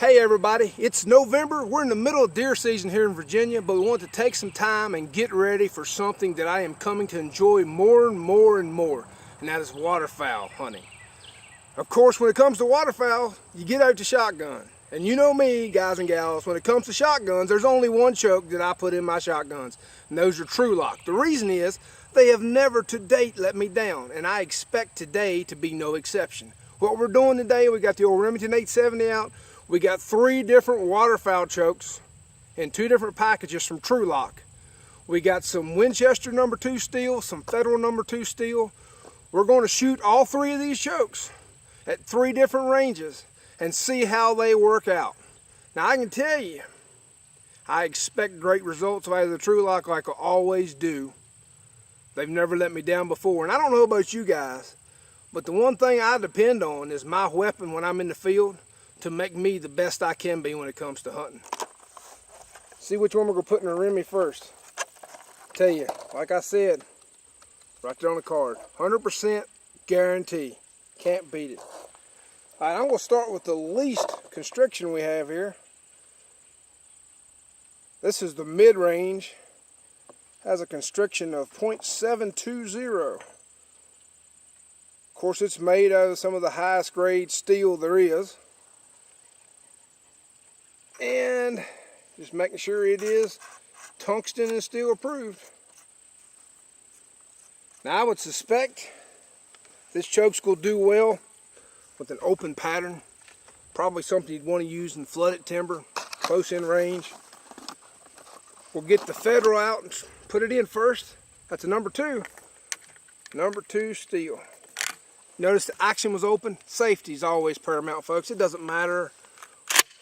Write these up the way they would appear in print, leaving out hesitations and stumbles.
Hey everybody, it's November. We're in the middle of deer season here in Virginia, but we want to take some time and get ready for something that I am coming to enjoy more and more and more, and that is waterfowl hunting. Of course, when it comes to waterfowl, you get out your shotgun. And you know me, guys and gals, when it comes to shotguns, there's only one choke that I put in my shotguns, and those are Trulock. The reason is, they have never to date let me down, and I expect today to be no exception. What we're doing today, we got the old Remington 870 out. We got 3 different waterfowl chokes in 2 different packages from Trulock. We got some Winchester #2 steel, some Federal #2 steel. We're going to shoot all 3 of these chokes at 3 different ranges and see how they work out. Now I can tell you, I expect great results out of the Trulock like I always do. They've never let me down before, and I don't know about you guys, but the one thing I depend on is my weapon when I'm in the field to make me the best I can be when it comes to hunting. See which one we're going to put in the Remy first. Tell you, like I said, right there on the card, 100% guarantee. Can't beat it. All right, I'm going to start with the least constriction we have here. This is the mid-range. Has a constriction of 0.720. Of course, it's made out of some of the highest grade steel there is. And just making sure it is tungsten and steel approved. Now I would suspect this choke's will do well with an open pattern. Probably something you'd want to use in flooded timber, close in range. We'll get the Federal out and put it in first. That's a #2. #2 steel. Notice the action was open. Safety is always paramount, folks. It doesn't matter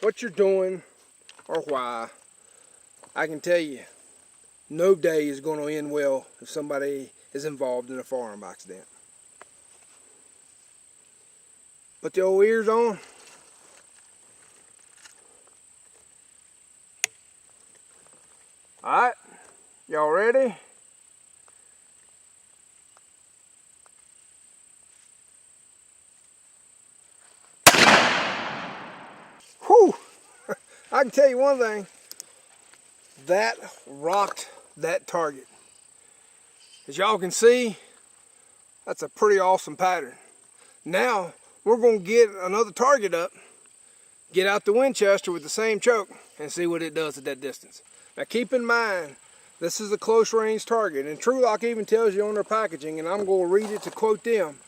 what you're doing or why. I can tell you, no day is going to end well if somebody is involved in a firearm accident. Put the old ears on. Alright, y'all ready? Whew! I can tell you one thing, that rocked that target. As y'all can see, that's a pretty awesome pattern. Now, we're going to get another target up, get out the Winchester with the same choke, and see what it does at that distance. Now keep in mind, this is a close range target, and Trulock even tells you on their packaging, and I'm going to read it to quote them.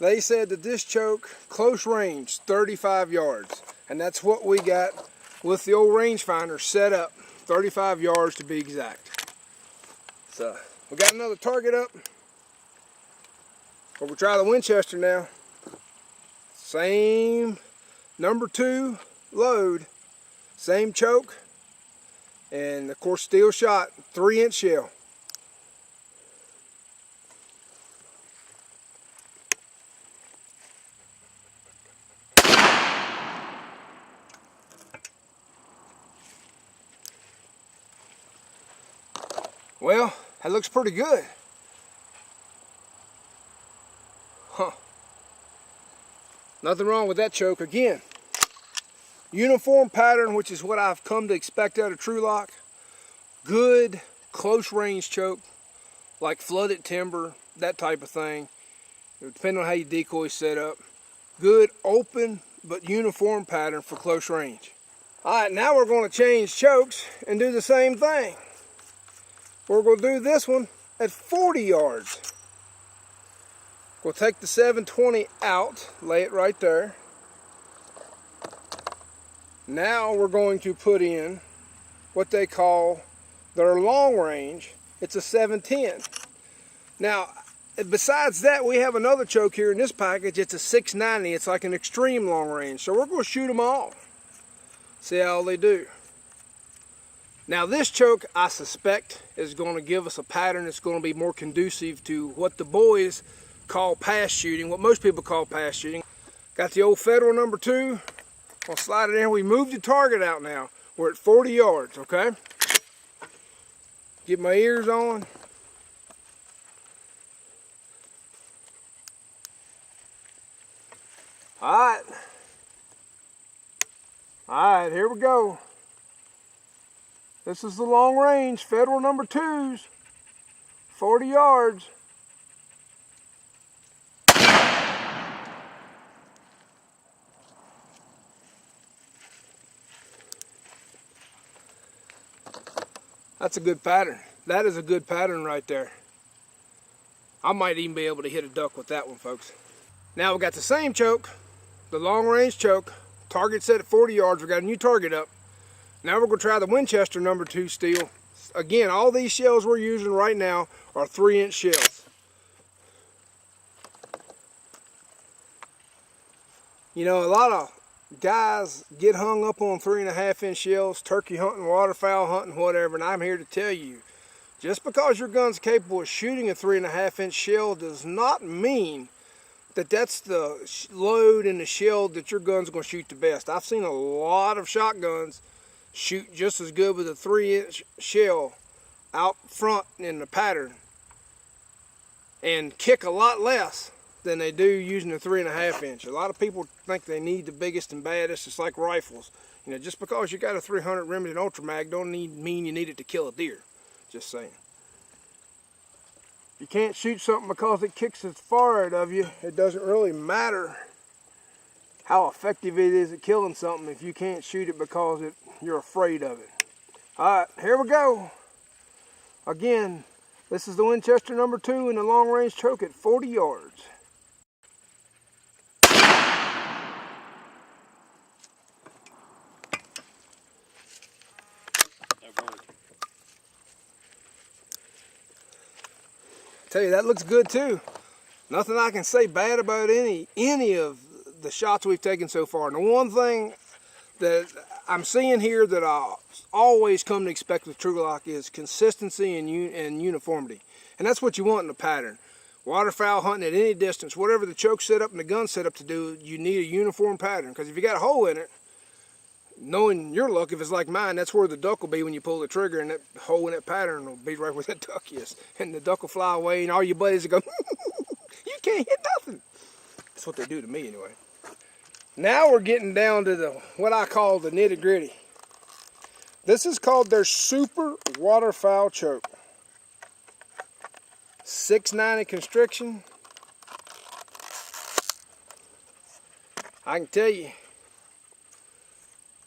They said that this choke, close range, 35 yards. And that's what we got with the old rangefinder set up, 35 yards to be exact. So, we got another target up. We'll try the Winchester now. Same #2 load, same choke, and of course steel shot, 3-inch shell. Well, that looks pretty good. Huh. Nothing wrong with that choke. Again, uniform pattern, which is what I've come to expect out of Trulock. Good close range choke, like flooded timber, that type of thing. Depending on how your decoy set up. Good open but uniform pattern for close range. Alright, now we're going to change chokes and do the same thing. We're going to do this one at 40 yards. We'll take the 720 out, lay it right there. Now we're going to put in what they call their long range. It's a 710. Now, besides that, we have another choke here in this package. It's a 690. It's like an extreme long range. So we're going to shoot them all. See how they do. Now this choke, I suspect, is going to give us a pattern that's going to be more conducive to what the boys call pass shooting, what most people call pass shooting. Got the old Federal #2. I'll slide it in. We moved the target out now. We're at 40 yards, okay? Get my ears on. All right. Alright, here we go. This is the long range Federal number 2s. 40 yards. That's a good pattern. That is a good pattern right there. I might even be able to hit a duck with that one, folks. Now we got the same choke, the long range choke. Target set at 40 yards. We got a new target up. Now we're going to try the Winchester number 2 steel. Again, all these shells we're using right now are 3-inch shells. You know, a lot of guys get hung up on 3.5-inch shells, turkey hunting, waterfowl hunting, whatever, and I'm here to tell you, just because your gun's capable of shooting a 3.5-inch shell does not mean that that's the load in the shell that your gun's going to shoot the best. I've seen a lot of shotguns shoot just as good with a 3-inch shell out front in the pattern and kick a lot less than they do using a 3.5-inch. A lot of people think they need the biggest and baddest. It's like rifles. You know, just because you got a 300 Remington Ultra Mag don't mean you need it to kill a deer. Just saying. You can't shoot something because it kicks as far out of you. It doesn't really matter how effective it is at killing something if you can't shoot it because you're afraid of it. Alright, here we go. Again, this is the Winchester number 2 in the long range choke at 40 yards. Tell you, that looks good too. Nothing I can say bad about any of the shots we've taken so far. And the one thing that I'm seeing here that I always come to expect with Trulock is consistency and uniformity. And that's what you want in a pattern. Waterfowl hunting at any distance, whatever the choke set up and the gun set up to do, you need a uniform pattern. Because if you got a hole in it, knowing your luck, if it's like mine, that's where the duck will be when you pull the trigger, and that hole in that pattern will be right where that duck is. And the duck will fly away, and all your buddies will go, you can't hit nothing. That's what they do to me anyway. Now we're getting down to what I call the nitty gritty. This is called their Super Waterfowl Choke. 690 constriction. I can tell you,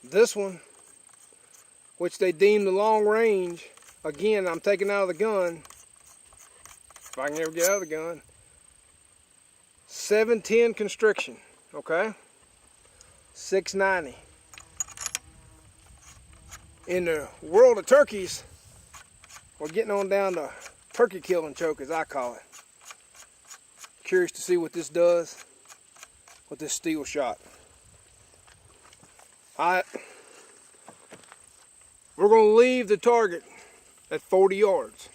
this one, which they deem the long range, again, I'm taking out of the gun, if I can ever get out of the gun, 710 constriction, okay? 690. In the world of turkeys, we're getting on down to turkey killing choke, as I call it. Curious to see what this does with this steel shot. We're going to leave the target at 40 yards.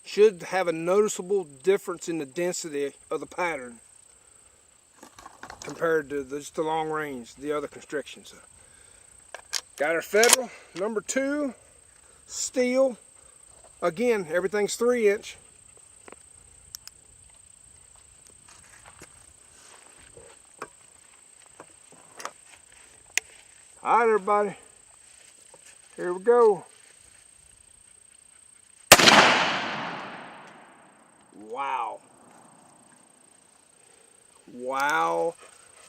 Should have a noticeable difference in the density of the pattern compared to just the long range, the other constrictions. Got our Federal number 2 steel. Again, everything's 3-inch. All right, everybody, here we go. Wow. Wow,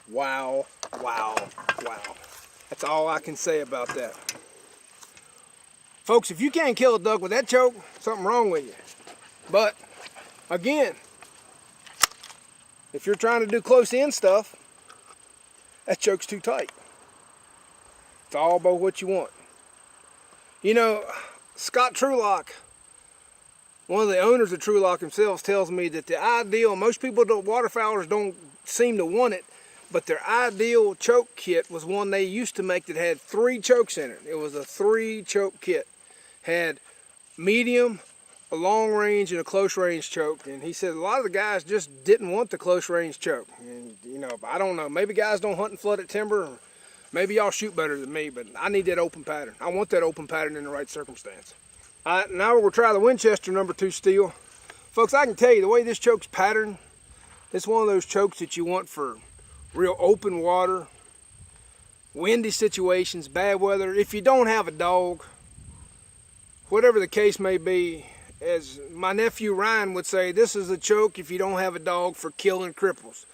wow, wow, wow. That's all I can say about that. Folks, if you can't kill a duck with that choke, something wrong with you. But, again, if you're trying to do close-in stuff, that choke's too tight. It's all about what you want. You know, Scott Trulock, one of the owners of Trulock himself, tells me that the ideal, most people waterfowlers don't seem to want it, but their ideal choke kit was one they used to make that had 3 chokes in it. It was a 3-choke kit. Had medium, a long range, and a close range choke. And he said a lot of the guys just didn't want the close range choke. And you know, I don't know, maybe guys don't hunt in flooded timber, or maybe y'all shoot better than me, but I need that open pattern. I want that open pattern in the right circumstance. All right, now we're going to try the Winchester number 2 steel. Folks, I can tell you, the way this choke's patterned, it's one of those chokes that you want for real open water windy situations, bad weather. If you don't have a dog, whatever the case may be, as my nephew Ryan would say, this is a choke if you don't have a dog for killing cripples.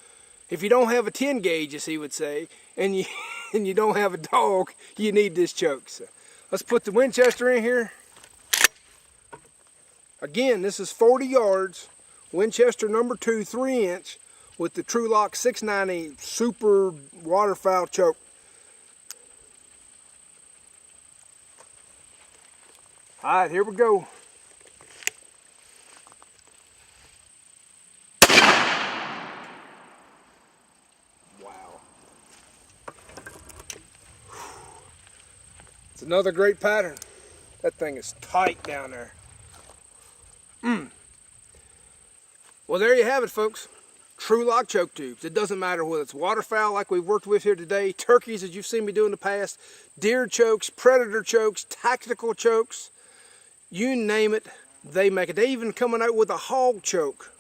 If you don't have a 10 gauge, as he would say, and you don't have a dog, you need this choke. So let's put the Winchester in here. Again, this is 40 yards, Winchester number 2, 3-inch, with the Trulock 690 super waterfowl choke. All right, here we go. Wow. It's another great pattern. That thing is tight down there. Well, there you have it, folks. Trulock choke tubes. It doesn't matter whether it's waterfowl like we've worked with here today, turkeys as you've seen me do in the past, deer chokes, predator chokes, tactical chokes, you name it, they make it. They even coming out with a hog choke.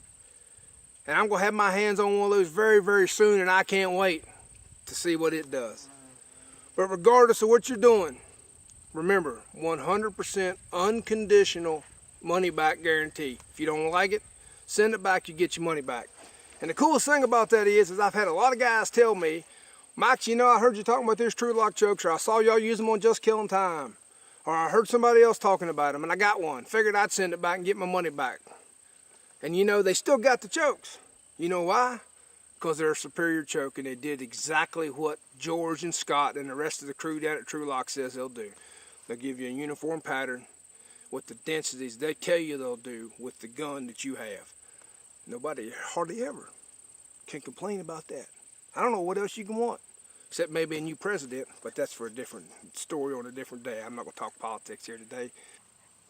And I'm going to have my hands on one of those very, very soon, and I can't wait to see what it does. But regardless of what you're doing, remember, 100% unconditional money back guarantee. If you don't like it, send it back, you get your money back. And the coolest thing about that is I've had a lot of guys tell me, Mike, you know, I heard you talking about this Trulock chokes, or I saw y'all use them on Just Killing Time, or I heard somebody else talking about them and I got one. Figured I'd send it back and get my money back. And you know, they still got the chokes. You know why? Because they're a superior choke, and they did exactly what George and Scott and the rest of the crew down at Trulock says they'll do. They'll give you a uniform pattern with the densities they tell you they'll do with the gun that you have. Nobody hardly ever can complain about that. I don't know what else you can want, except maybe a new president, but that's for a different story on a different day. I'm not going to talk politics here today.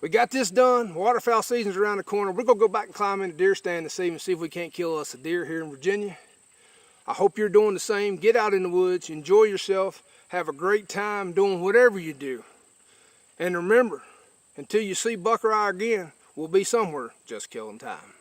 We got this done. Waterfowl season's around the corner. We're going to go back and climb in the deer stand this evening and see if we can't kill us a deer here in Virginia. I hope you're doing the same. Get out in the woods, enjoy yourself, have a great time doing whatever you do. And remember, until you see buck or I again, we'll be somewhere just killing time.